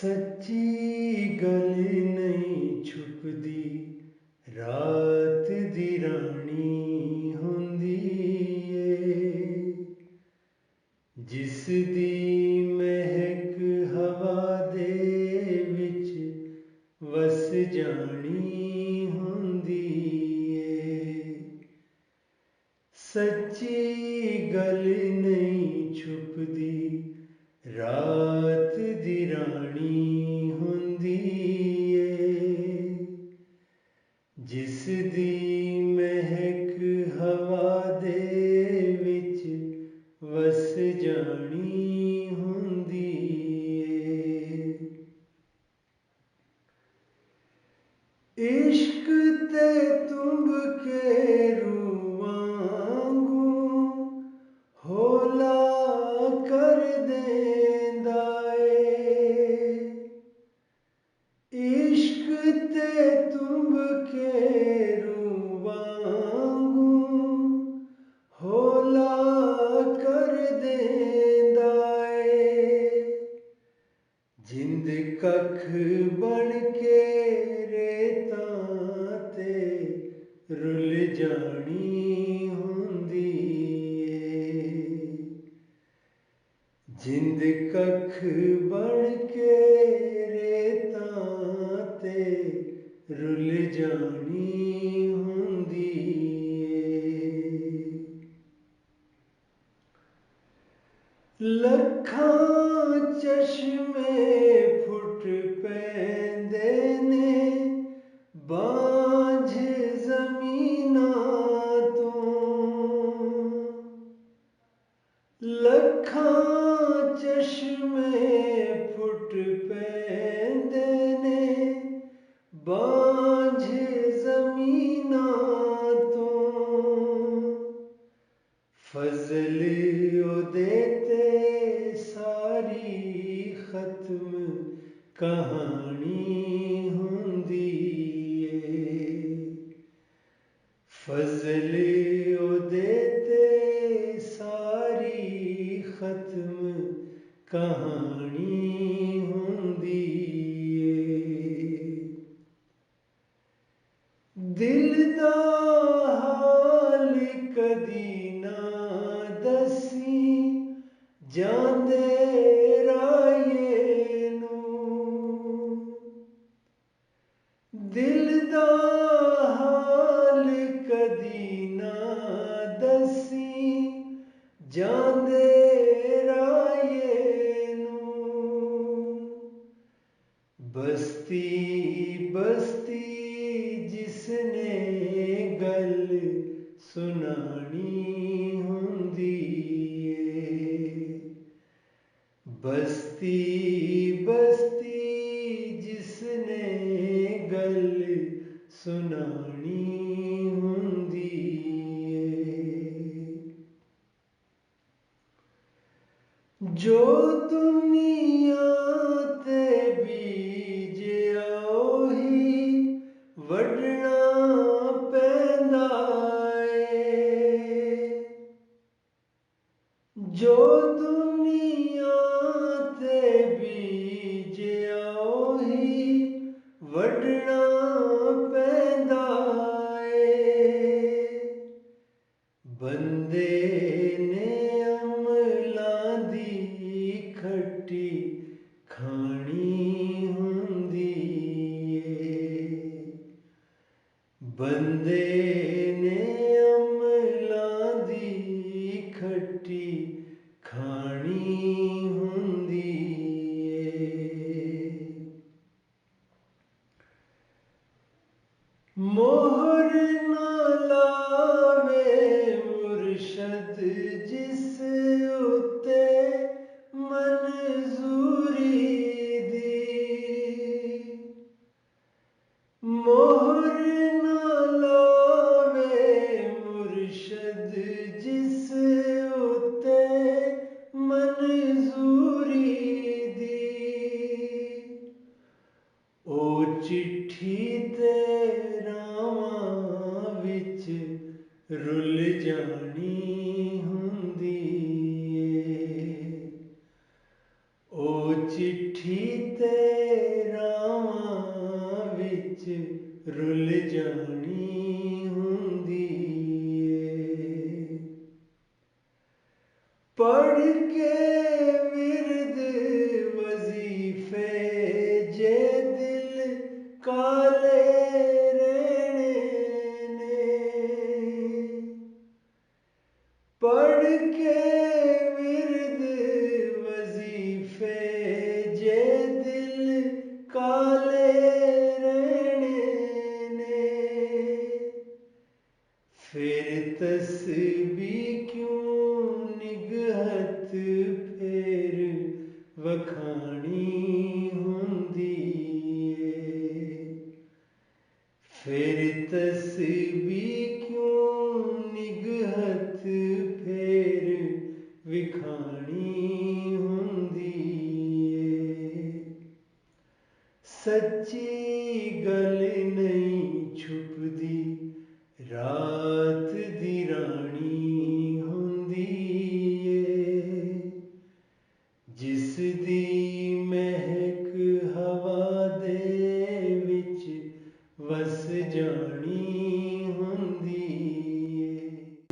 सच्ची गल नहीं छुपदी रात दी रानी हुंदी ए जिस दी महक हवा दे विच वस जानी हुंदी ए सच्ची गल नहीं छुपदी रात दी रानी हुंदी ए जिस दी महक हवा दे विच वस जानी हुंदी ए इश्क ते तुंब के रूवांगू होला कर देंदा ए इश्क ते तुंब के रूवांगू होला कर देंदा ए जिंद कख बन के रेतां ते रुल जानी हुंदी ए जिंद कख बन के रेतां ते रुल जानी हुंदी ए लखां चश्मे फुट पैंदे ने बांझ ज़मीनां तों लखां चश्मे फुट पैंदे ने बांझ ज़मीनां तों फजल ओदे ते सारी खत्म कहानी हुंदी ए फजल ओदे ते सारी खत्म कहानी हुंदी ए दिल दा हाल कदी ना दसी जांदे राये नूं दिल दा हाल कदी ना दसी जांदे राये नूं बस्ती बस्ती जिसने गल सुनानी हुंदी ए बस्ती बस्ती जिसने गल सुनानी हुंदी ए जो दुनिया ते बीजिया ओही वडना पैंदा ए जो दुनिया ते बीजिया ओही वडना पैंदा ए बंदे ने अमलां दी खट्टी खानी हुंदी ए बंदे ने अमलां दी खट्टी खानी हुंदी ए मोहर ना लावे मुर्शद जिस उत्ते मंजूरी दी पढ़ के विरद वजीफे जे दिल काले रहने ने, पढ़ के विरद वजीफे जे दिल काले रहने ने, फिर तस्बीह क्यों निगहत फेर वखाणी हुंदी है, फिर तस्बीह क्यों निगहत फेर विखाणी हुंदी है। सच्ची गल नहीं छुपदी रात दी रानी